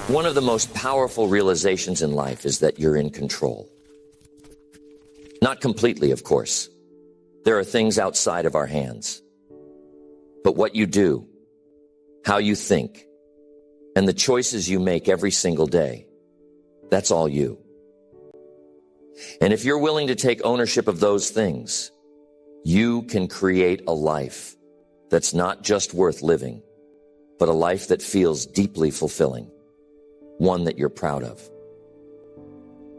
One of the most powerful realizations in life is that you're in control. Not completely, of course. There are things outside of our hands. But what you do, how you think, and the choices you make every single day, that's all you. And if you're willing to take ownership of those things, you can create a life that's not just worth living, but a life that feels deeply fulfilling, one that you're proud of.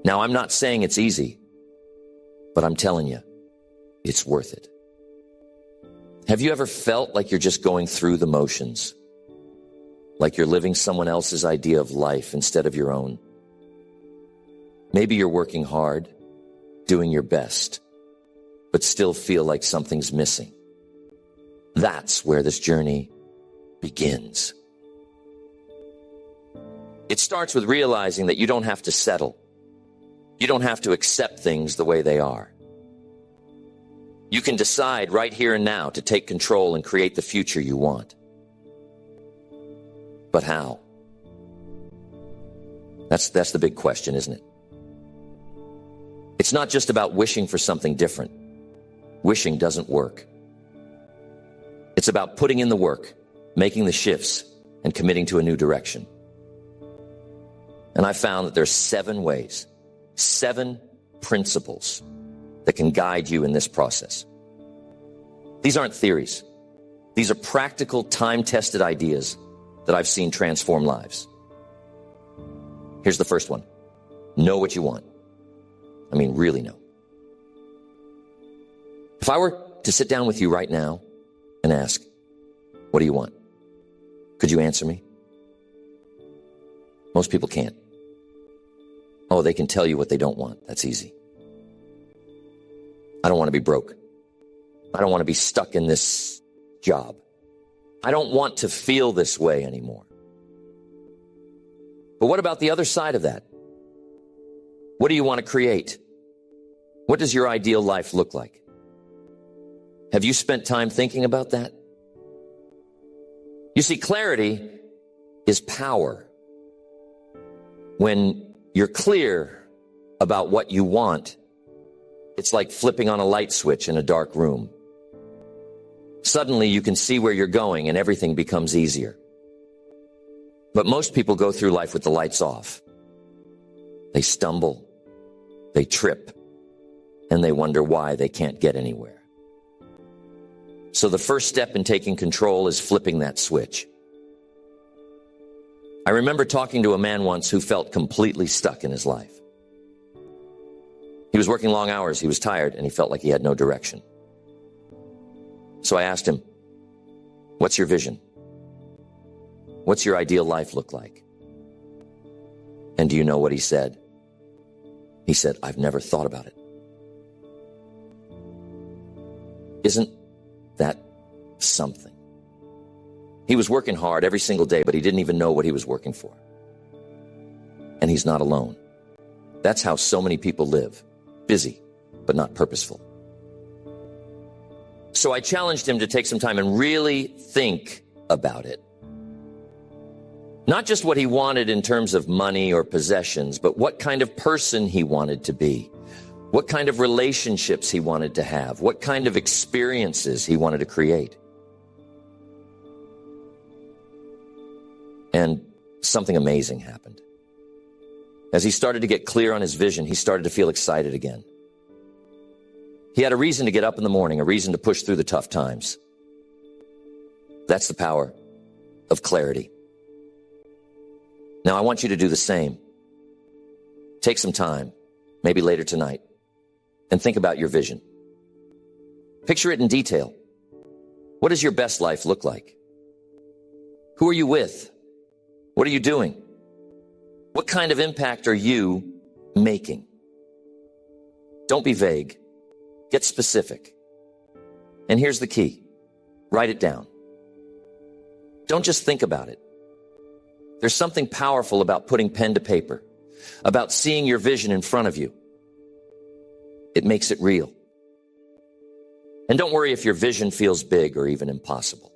Now, I'm not saying it's easy, but I'm telling you, it's worth it. Have you ever felt like you're just going through the motions? Like you're living someone else's idea of life instead of your own? Maybe you're working hard, doing your best, but still feel like something's missing. That's where this journey begins. It starts with realizing that you don't have to settle. You don't have to accept things the way they are. You can decide right here and now to take control and create the future you want. But how? That's the big question, isn't it? It's not just about wishing for something different. Wishing doesn't work. It's about putting in the work, making the shifts, and committing to a new direction. And I found that there's 7 ways, 7 principles that can guide you in this process. These aren't theories. These are practical, time-tested ideas that I've seen transform lives. Here's the first one. Know what you want. I mean, really know. If I were to sit down with you right now and ask, what do you want? Could you answer me? Most people can't. Oh, they can tell you what they don't want. That's easy. I don't want to be broke. I don't want to be stuck in this job. I don't want to feel this way anymore. But what about the other side of that? What do you want to create? What does your ideal life look like? Have you spent time thinking about that? You see, clarity is power. When you're clear about what you want, it's like flipping on a light switch in a dark room. Suddenly you can see where you're going and everything becomes easier. But most people go through life with the lights off. They stumble, they trip, and they wonder why they can't get anywhere. So the first step in taking control is flipping that switch. I remember talking to a man once who felt completely stuck in his life. He was working long hours, he was tired, and he felt like he had no direction. So I asked him, what's your vision? What's your ideal life look like? And do you know what he said? He said, I've never thought about it. Isn't that something? He was working hard every single day, but he didn't even know what he was working for. And he's not alone. That's how so many people live. Busy, but not purposeful. So I challenged him to take some time and really think about it. Not just what he wanted in terms of money or possessions, but what kind of person he wanted to be. What kind of relationships he wanted to have. What kind of experiences he wanted to create. And something amazing happened. As he started to get clear on his vision, he started to feel excited again. He had a reason to get up in the morning, a reason to push through the tough times. That's the power of clarity. Now, I want you to do the same. Take some time, maybe later tonight, and think about your vision. Picture it in detail. What does your best life look like? Who are you with? What are you doing? What kind of impact are you making? Don't be vague. Get specific. And here's the key. Write it down. Don't just think about it. There's something powerful about putting pen to paper, about seeing your vision in front of you. It makes it real. And don't worry if your vision feels big or even impossible.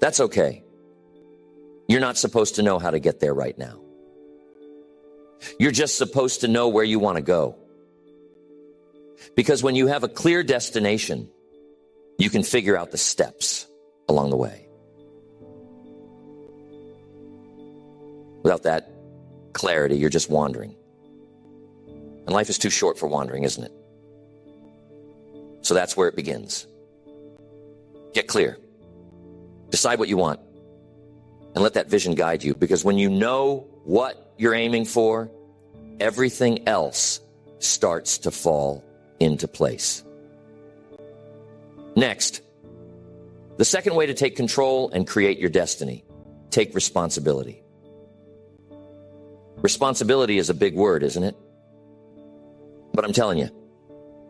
That's okay. You're not supposed to know how to get there right now. You're just supposed to know where you want to go. Because when you have a clear destination, you can figure out the steps along the way. Without that clarity, you're just wandering. And life is too short for wandering, isn't it? So that's where it begins. Get clear. Decide what you want. And let that vision guide you. Because when you know what you're aiming for, everything else starts to fall into place. Next, the second way to take control and create your destiny, take responsibility. Responsibility is a big word, isn't it? But I'm telling you,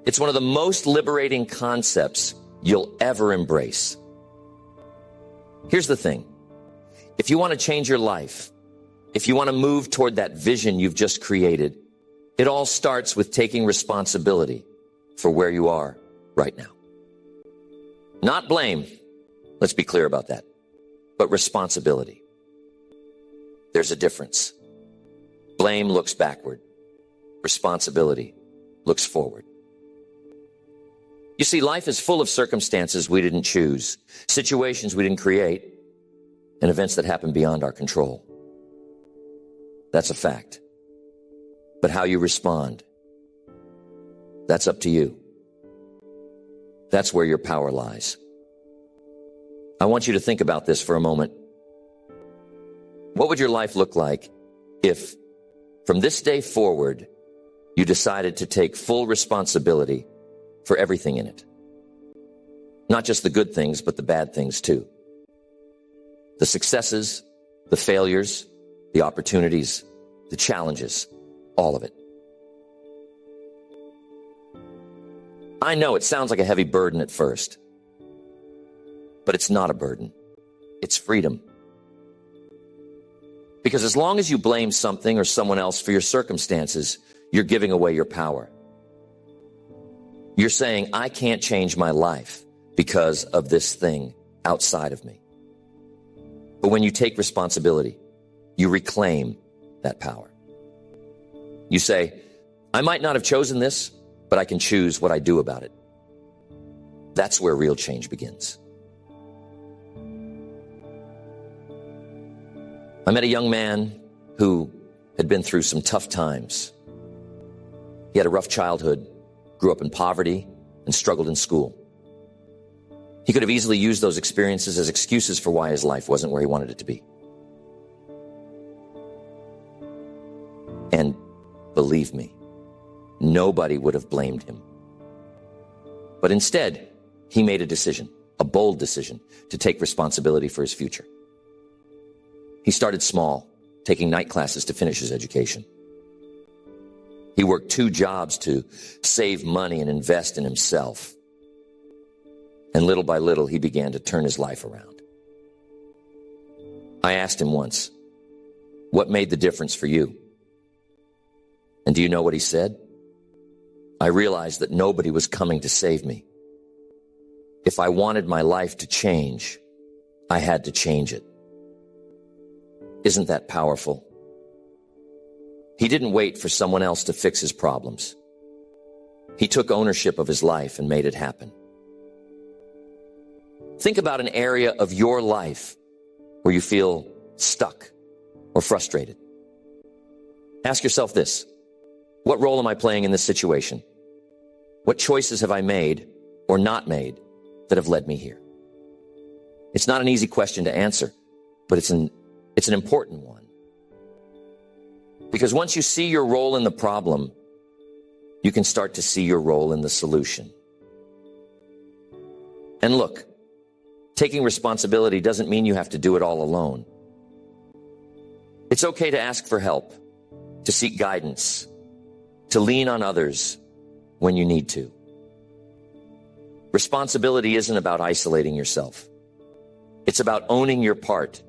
it's one of the most liberating concepts you'll ever embrace. Here's the thing. If you want to change your life, if you want to move toward that vision you've just created, it all starts with taking responsibility for where you are right now. Not blame. Let's be clear about that. But responsibility. There's a difference. Blame looks backward. Responsibility looks forward. You see, life is full of circumstances we didn't choose, situations we didn't create, and events that happen beyond our control. That's a fact. But how you respond, that's up to you. That's where your power lies. I want you to think about this for a moment. What would your life look like if, from this day forward, you decided to take full responsibility for everything in it? Not just the good things, but the bad things too. The successes, the failures, the opportunities, the challenges, all of it. I know it sounds like a heavy burden at first, but it's not a burden. It's freedom. Because as long as you blame something or someone else for your circumstances, you're giving away your power. You're saying, I can't change my life because of this thing outside of me. But when you take responsibility, you reclaim that power. You say, I might not have chosen this, but I can choose what I do about it. That's where real change begins. I met a young man who had been through some tough times. He had a rough childhood, grew up in poverty, and struggled in school. He could have easily used those experiences as excuses for why his life wasn't where he wanted it to be. And believe me, nobody would have blamed him. But instead, he made a decision, a bold decision, to take responsibility for his future. He started small, taking night classes to finish his education. He worked 2 jobs to save money and invest in himself. And little by little, he began to turn his life around. I asked him once, what made the difference for you? And do you know what he said? I realized that nobody was coming to save me. If I wanted my life to change, I had to change it. Isn't that powerful? He didn't wait for someone else to fix his problems. He took ownership of his life and made it happen. Think about an area of your life where you feel stuck or frustrated. Ask yourself this: what role am I playing in this situation? What choices have I made or not made that have led me here? It's not an easy question to answer, but it's an important one. Because once you see your role in the problem, you can start to see your role in the solution. And look, taking responsibility doesn't mean you have to do it all alone. It's okay to ask for help, to seek guidance, to lean on others when you need to. Responsibility isn't about isolating yourself. It's about owning your part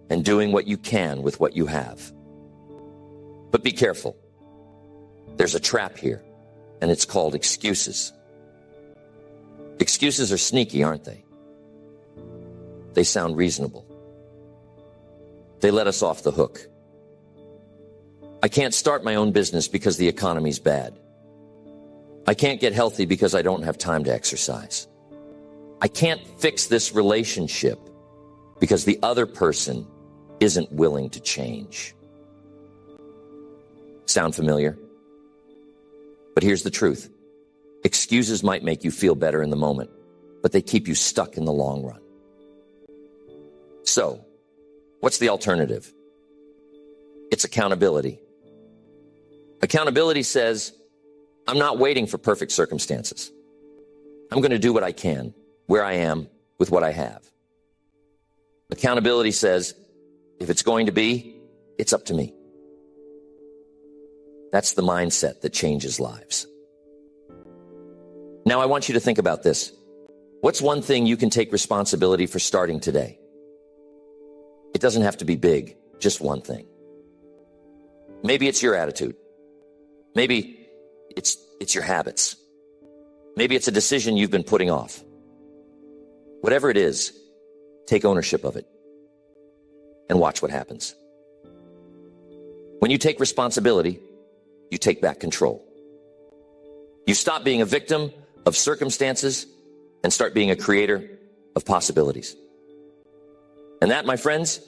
and doing what you can with what you have. But be careful. There's a trap here, and it's called excuses. Excuses are sneaky, aren't they? they sound reasonable. They let us off the hook. I can't start my own business because the economy's bad. I can't get healthy because I don't have time to exercise. I can't fix this relationship because the other person isn't willing to change. Sound familiar? But here's the truth. Excuses might make you feel better in the moment, but they keep you stuck in the long run. So, what's the alternative? It's accountability. Accountability says, I'm not waiting for perfect circumstances. I'm going to do what I can, where I am, with what I have. Accountability says, if it's going to be, it's up to me. That's the mindset that changes lives. Now I want you to think about this. What's one thing you can take responsibility for starting today? It doesn't have to be big, just one thing. Maybe it's your attitude. Maybe it's your habits. Maybe it's a decision you've been putting off. Whatever it is, take ownership of it and watch what happens. When you take responsibility, you take back control. You stop being a victim of circumstances and start being a creator of possibilities. And that, my friends,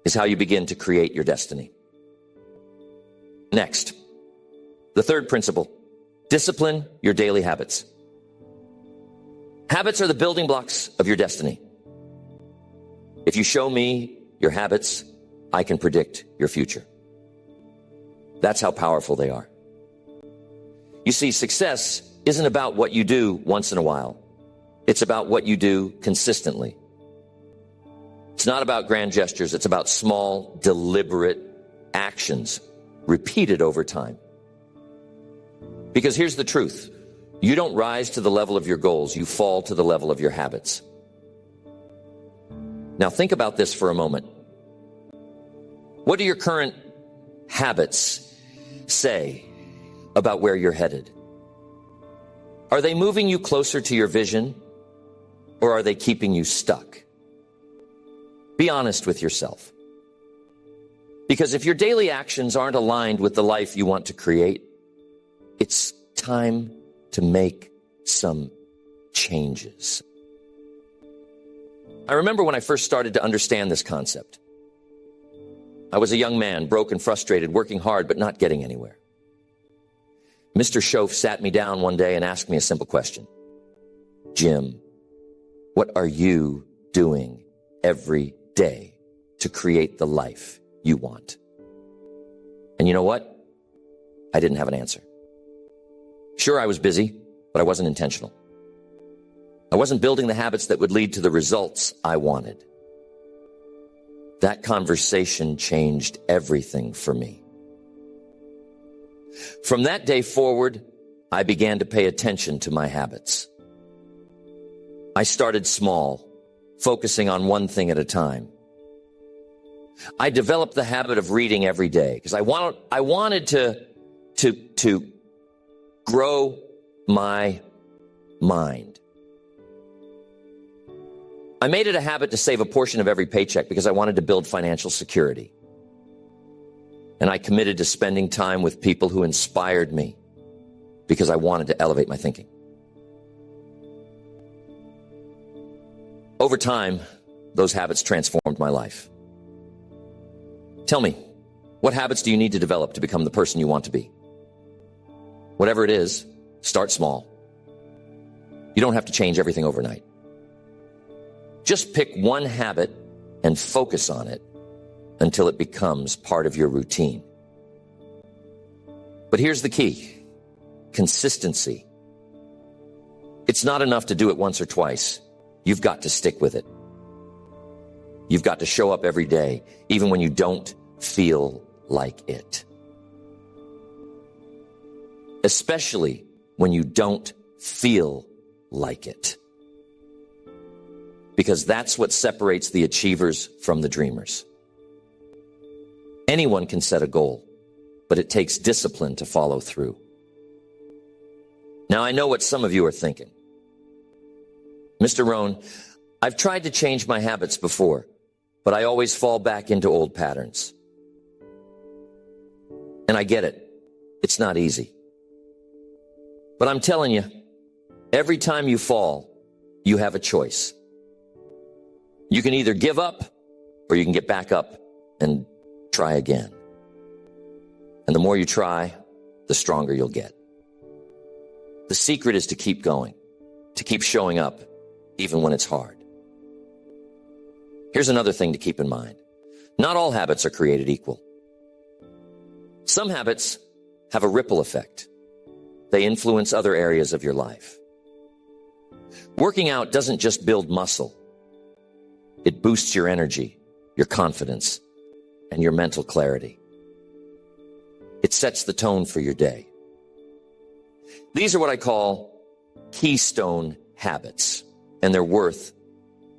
is how you begin to create your destiny. Next, the third principle, discipline your daily habits. Habits are the building blocks of your destiny. If you show me your habits, I can predict your future. That's how powerful they are. You see, success isn't about what you do once in a while. It's about what you do consistently. It's not about grand gestures. It's about small, deliberate actions repeated over time. Because here's the truth. You don't rise to the level of your goals. You fall to the level of your habits. Now think about this for a moment. What do your current habits say about where you're headed? Are they moving you closer to your vision, or are they keeping you stuck? Be honest with yourself. Because if your daily actions aren't aligned with the life you want to create, it's time to make some changes. I remember when I first started to understand this concept. I was a young man, broke and frustrated, working hard, but not getting anywhere. Mr. Schoaf sat me down one day and asked me a simple question. Jim, what are you doing every day to create the life you want? And you know what? I didn't have an answer. Sure, I was busy, but I wasn't intentional. I wasn't building the habits that would lead to the results I wanted. That conversation changed everything for me. From that day forward, I began to pay attention to my habits. I started small, focusing on one thing at a time. I developed the habit of reading every day because I wanted to grow my mind. I made it a habit to save a portion of every paycheck because I wanted to build financial security. And I committed to spending time with people who inspired me because I wanted to elevate my thinking. Over time, those habits transformed my life. Tell me, what habits do you need to develop to become the person you want to be? Whatever it is, start small. You don't have to change everything overnight. Just pick one habit and focus on it until it becomes part of your routine. But here's the key: consistency. It's not enough to do it once or twice. You've got to stick with it. You've got to show up every day, even when you don't feel like it. Especially when you don't feel like it. Because that's what separates the achievers from the dreamers. Anyone can set a goal, but it takes discipline to follow through. Now, I know what some of you are thinking. Mr. Rohn, I've tried to change my habits before, but I always fall back into old patterns. And I get it. It's not easy. But I'm telling you, every time you fall, you have a choice. You can either give up or you can get back up and try again. And the more you try, the stronger you'll get. The secret is to keep going, to keep showing up, even when it's hard. Here's another thing to keep in mind. Not all habits are created equal. Some habits have a ripple effect. They influence other areas of your life. Working out doesn't just build muscle. It boosts your energy, your confidence, and your mental clarity. It sets the tone for your day. These are what I call keystone habits, and they're worth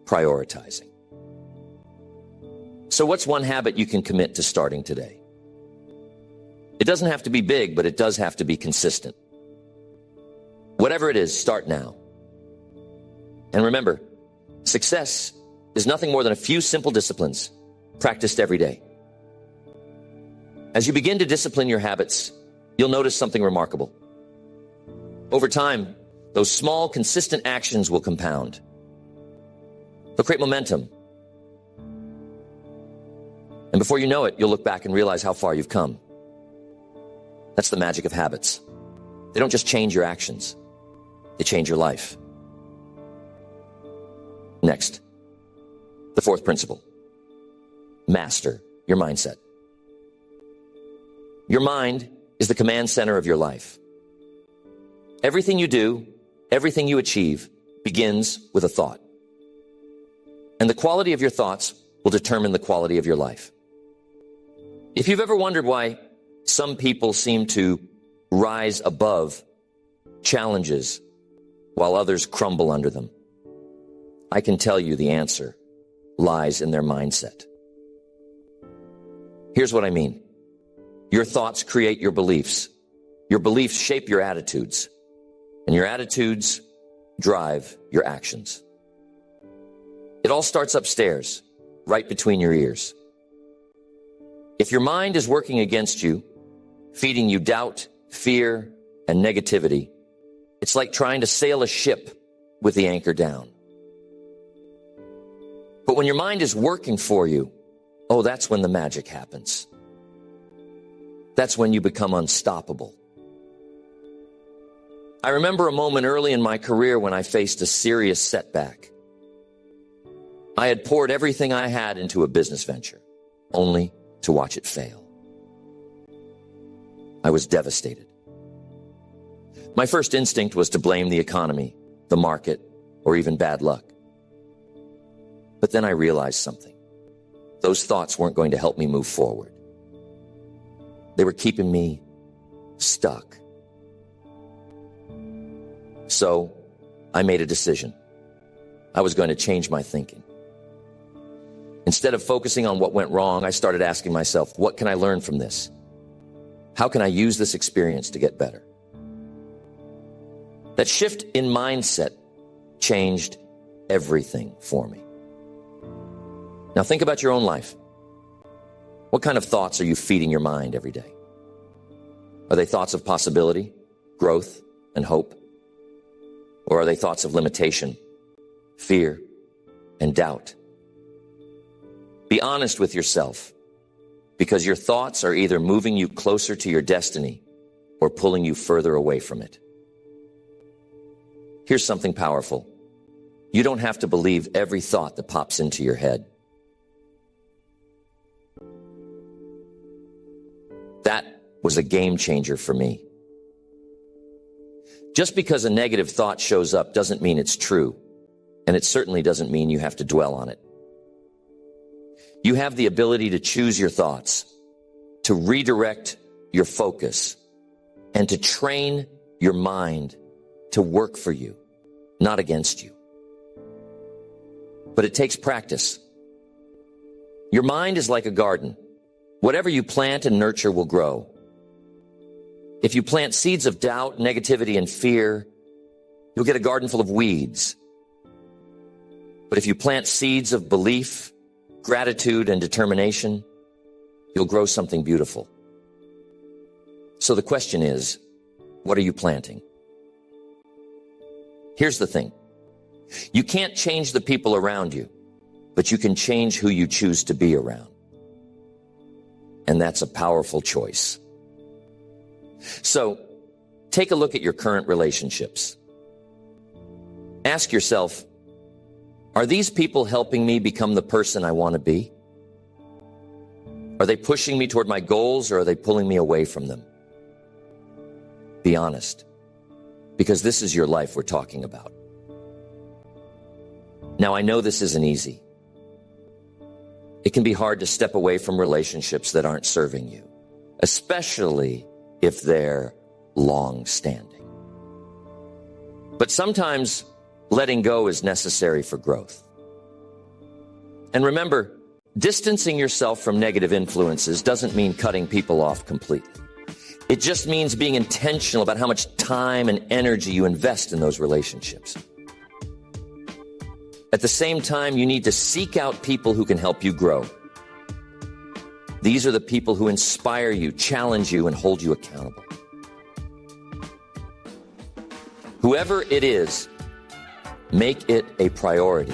prioritizing. So what's one habit you can commit to starting today? It doesn't have to be big, but it does have to be consistent. Whatever it is, start now. And remember, success is nothing more than a few simple disciplines practiced every day. As you begin to discipline your habits, you'll notice something remarkable. Over time, those small, consistent actions will compound. They'll create momentum. And before you know it, you'll look back and realize how far you've come. That's the magic of habits. They don't just change your actions. They change your life. Next, the fourth principle. Master your mindset. Your mind is the command center of your life. Everything you do, everything you achieve begins with a thought. And the quality of your thoughts will determine the quality of your life. If you've ever wondered why some people seem to rise above challenges while others crumble under them, I can tell you the answer lies in their mindset. Here's what I mean. Your thoughts create your beliefs. Your beliefs shape your attitudes. And your attitudes drive your actions. It all starts upstairs, right between your ears. If your mind is working against you, feeding you doubt, fear, and negativity, it's like trying to sail a ship with the anchor down. But when your mind is working for you, oh, that's when the magic happens. That's when you become unstoppable. I remember a moment early in my career when I faced a serious setback. I had poured everything I had into a business venture, only to watch it fail. I was devastated. My first instinct was to blame the economy, the market, or even bad luck. But then I realized something. Those thoughts weren't going to help me move forward. They were keeping me stuck. So I made a decision. I was going to change my thinking. Instead of focusing on what went wrong, I started asking myself, what can I learn from this? How can I use this experience to get better? That shift in mindset changed everything for me. Now think about your own life. What kind of thoughts are you feeding your mind every day? Are they thoughts of possibility, growth, and hope? Or are they thoughts of limitation, fear, and doubt? Be honest with yourself, because your thoughts are either moving you closer to your destiny or pulling you further away from it. Here's something powerful. You don't have to believe every thought that pops into your head. That was a game changer for me. Just because a negative thought shows up doesn't mean it's true, and it certainly doesn't mean you have to dwell on it. You have the ability to choose your thoughts, to redirect your focus, and to train your mind to work for you, not against you. But it takes practice. Your mind is like a garden. Whatever you plant and nurture will grow. If you plant seeds of doubt, negativity, and fear, you'll get a garden full of weeds. But if you plant seeds of belief, gratitude, and determination, you'll grow something beautiful. So the question is, what are you planting? Here's the thing. You can't change the people around you, but you can change who you choose to be around. And that's a powerful choice. So, take a look at your current relationships. Ask yourself, are these people helping me become the person I want to be? Are they pushing me toward my goals, or are they pulling me away from them? Be honest, because this is your life we're talking about. Now, I know this isn't easy. It can be hard to step away from relationships that aren't serving you, especially if they're long-standing. But sometimes letting go is necessary for growth. And remember, distancing yourself from negative influences doesn't mean cutting people off completely. It just means being intentional about how much time and energy you invest in those relationships. At the same time, you need to seek out people who can help you grow. These are the people who inspire you, challenge you, and hold you accountable. Whoever it is, make it a priority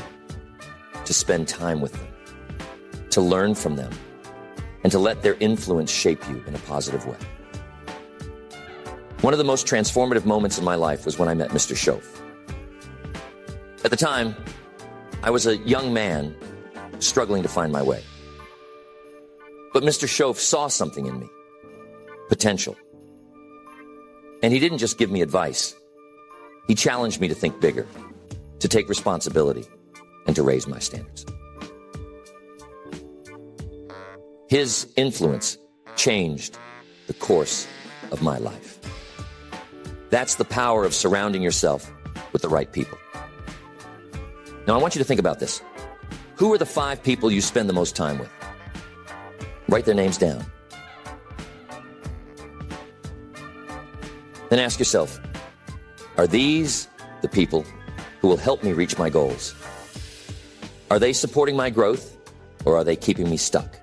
to spend time with them, to learn from them, and to let their influence shape you in a positive way. One of the most transformative moments in my life was when I met Mr. Shoaff. At the time, I was a young man struggling to find my way. But Mr. Shoaff saw something in me, potential. And he didn't just give me advice. He challenged me to think bigger, to take responsibility, and to raise my standards. His influence changed the course of my life. That's the power of surrounding yourself with the right people. Now, I want you to think about this. Who are the 5 people you spend the most time with? Write their names down. Then ask yourself, are these the people who will help me reach my goals? Are they supporting my growth, or are they keeping me stuck?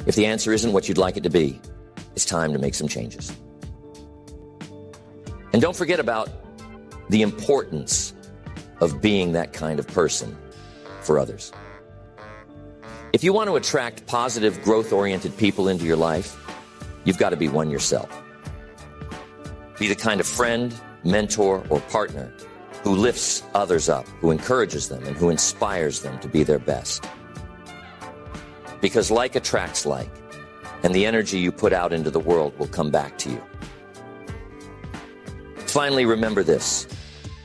If the answer isn't what you'd like it to be, it's time to make some changes. And don't forget about the importance of being that kind of person for others. If you want to attract positive, growth-oriented people into your life, you've got to be one yourself. Be the kind of friend, mentor, or partner who lifts others up, who encourages them, and who inspires them to be their best. Because like attracts like, and the energy you put out into the world will come back to you. Finally, remember this: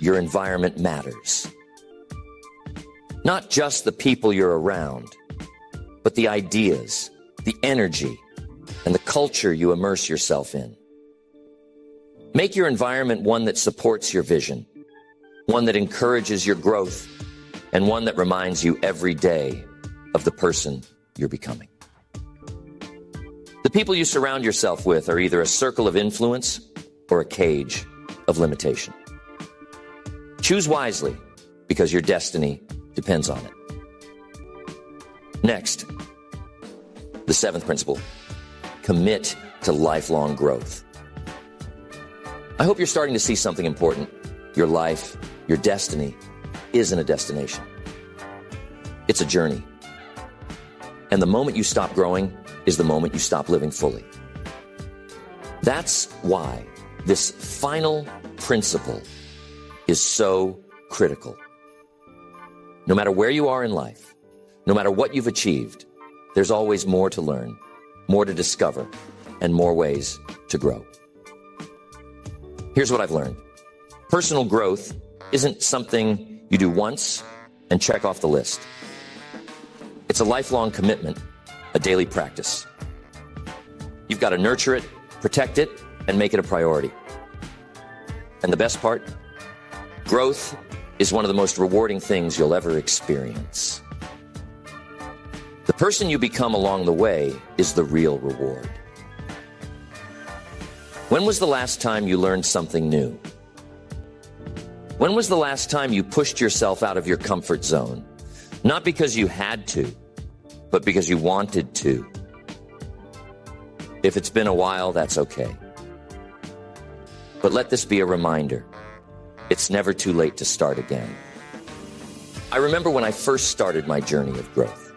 your environment matters. Not just the people you're around, but the ideas, the energy, and the culture you immerse yourself in. Make your environment one that supports your vision, one that encourages your growth, and one that reminds you every day of the person you're becoming. The people you surround yourself with are either a circle of influence or a cage of limitation. Choose wisely, because your destiny depends on it. Next, the 7th principle: commit to lifelong growth. I hope you're starting to see something important. Your life, your destiny, isn't a destination. It's a journey. And the moment you stop growing is the moment you stop living fully. That's why this final principle is so critical. No matter where you are in life, no matter what you've achieved, there's always more to learn, more to discover, and more ways to grow. Here's what I've learned. Personal growth isn't something you do once and check off the list. It's a lifelong commitment, a daily practice. You've got to nurture it, protect it, and make it a priority. And the best part? Growth is one of the most rewarding things you'll ever experience. The person you become along the way is the real reward. When was the last time you learned something new? When was the last time you pushed yourself out of your comfort zone? Not because you had to, but because you wanted to. If it's been a while, that's okay. But let this be a reminder. It's never too late to start again. I remember when I first started my journey of growth.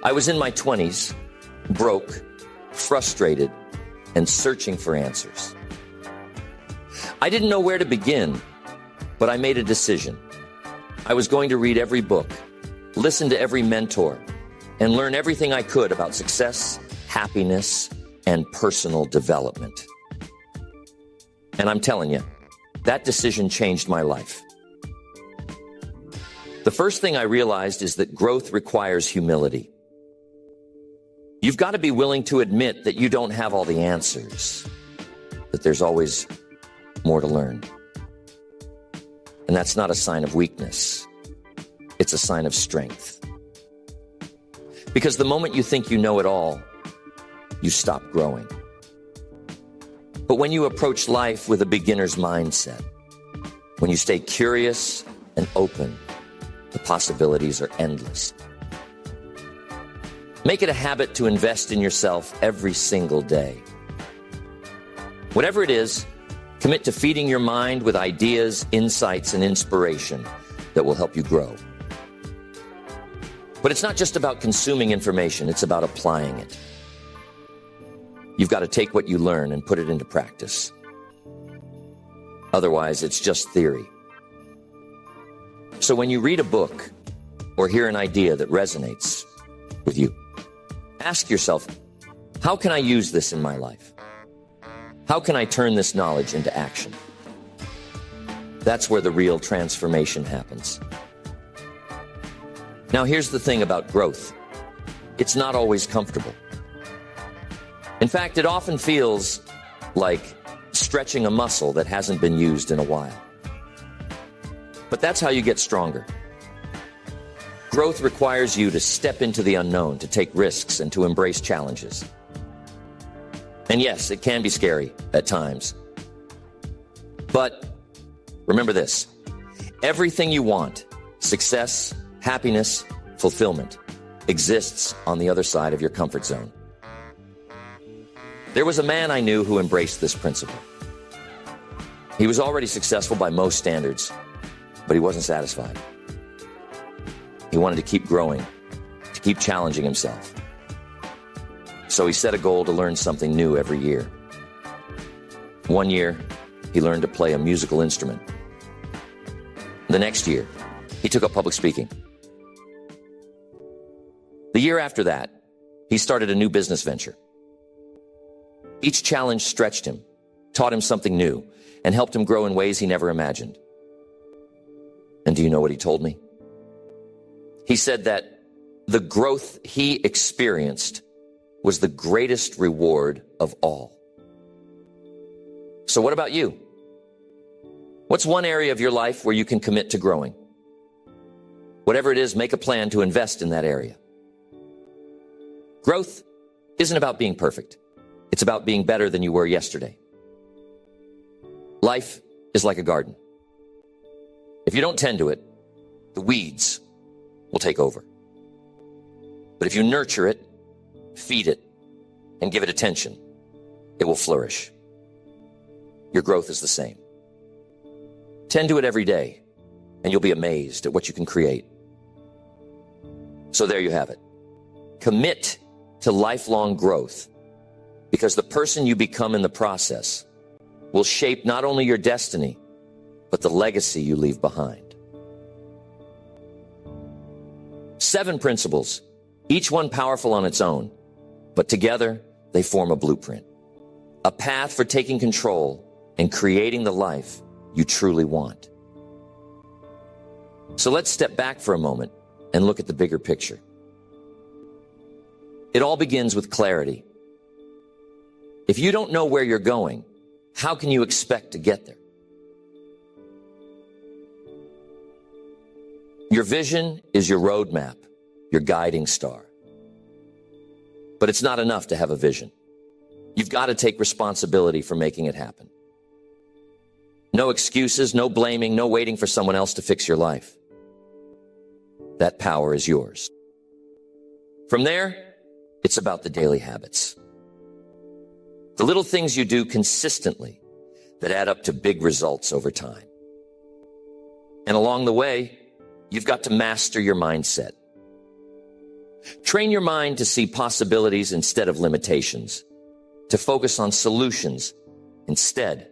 I was in my 20s, broke, frustrated, and searching for answers. I didn't know where to begin, but I made a decision. I was going to read every book, listen to every mentor, and learn everything I could about success, happiness, and personal development. And I'm telling you, that decision changed my life. The first thing I realized is that growth requires humility. You've got to be willing to admit that you don't have all the answers, that there's always more to learn. And that's not a sign of weakness. It's a sign of strength. Because the moment you think you know it all, you stop growing. But when you approach life with a beginner's mindset, when you stay curious and open, the possibilities are endless. Make it a habit to invest in yourself every single day. Whatever it is, commit to feeding your mind with ideas, insights, and inspiration that will help you grow. But it's not just about consuming information, it's about applying it. You've got to take what you learn and put it into practice. Otherwise, it's just theory. So when you read a book or hear an idea that resonates with you, ask yourself, how can I use this in my life? How can I turn this knowledge into action? That's where the real transformation happens. Now, here's the thing about growth. It's not always comfortable. In fact, it often feels like stretching a muscle that hasn't been used in a while. But that's how you get stronger. Growth requires you to step into the unknown, to take risks, and to embrace challenges. And yes, it can be scary at times. But remember this, everything you want, success, happiness, fulfillment, exists on the other side of your comfort zone. There was a man I knew who embraced this principle. He was already successful by most standards, but he wasn't satisfied. He wanted to keep growing, to keep challenging himself. So he set a goal to learn something new every year. One year, he learned to play a musical instrument. The next year, he took up public speaking. The year after that, he started a new business venture. Each challenge stretched him, taught him something new, and helped him grow in ways he never imagined. And do you know what he told me? He said that the growth he experienced was the greatest reward of all. So what about you? What's one area of your life where you can commit to growing? Whatever it is, make a plan to invest in that area. Growth isn't about being perfect. It's about being better than you were yesterday. Life is like a garden. If you don't tend to it, the weeds will take over. But if you nurture it, feed it, and give it attention, it will flourish. Your growth is the same. Tend to it every day, and you'll be amazed at what you can create. So there you have it. Commit to lifelong growth, because the person you become in the process will shape not only your destiny, but the legacy you leave behind. 7 principles, each one powerful on its own, but together they form a blueprint, a path for taking control and creating the life you truly want. So let's step back for a moment and look at the bigger picture. It all begins with clarity. If you don't know where you're going, how can you expect to get there? Your vision is your roadmap, your guiding star. But it's not enough to have a vision. You've got to take responsibility for making it happen. No excuses, no blaming, no waiting for someone else to fix your life. That power is yours. From there, it's about the daily habits. The little things you do consistently that add up to big results over time. And along the way, you've got to master your mindset. Train your mind to see possibilities instead of limitations, to focus on solutions instead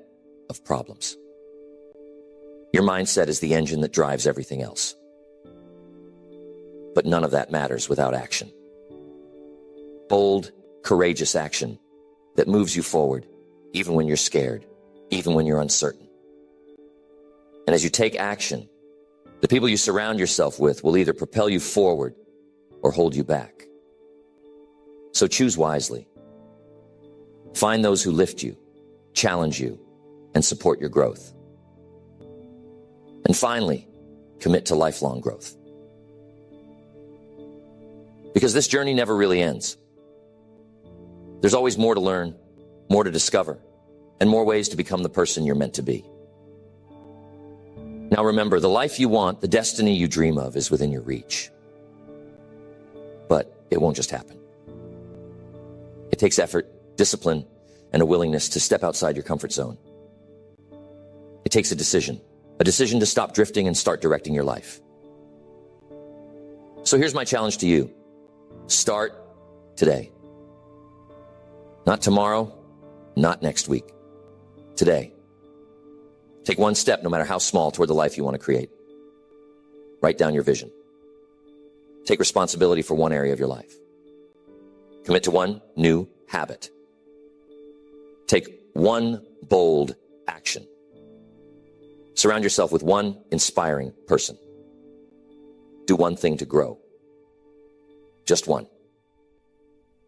of problems. Your mindset is the engine that drives everything else. But none of that matters without action. Bold, courageous action that moves you forward, even when you're scared, even when you're uncertain. And as you take action, the people you surround yourself with will either propel you forward or hold you back. So choose wisely. Find those who lift you, challenge you, and support your growth. And finally, commit to lifelong growth. Because this journey never really ends. There's always more to learn, more to discover, and more ways to become the person you're meant to be. Now remember, the life you want, the destiny you dream of is within your reach. But it won't just happen. It takes effort, discipline, and a willingness to step outside your comfort zone. It takes a decision to stop drifting and start directing your life. So here's my challenge to you. Start today. Not tomorrow, not next week. Today. Take one step, no matter how small, toward the life you want to create. Write down your vision. Take responsibility for one area of your life. Commit to one new habit. Take one bold action. Surround yourself with one inspiring person. Do one thing to grow. Just one.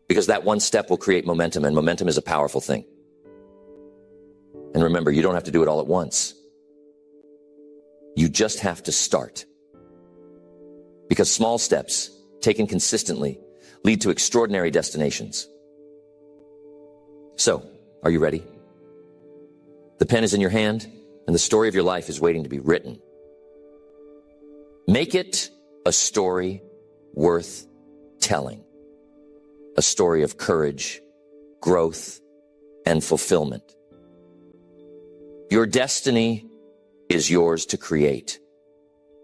Because that one step will create momentum, and momentum is a powerful thing. And remember, you don't have to do it all at once. You just have to start. Because small steps, taken consistently, lead to extraordinary destinations. So, are you ready? The pen is in your hand, and the story of your life is waiting to be written. Make it a story worth telling. A story of courage, growth, and fulfillment. Your destiny is yours to create,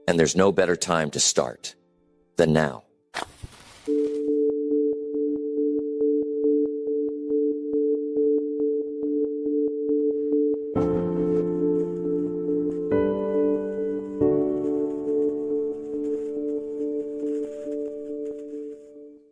and there's no better time to start than now.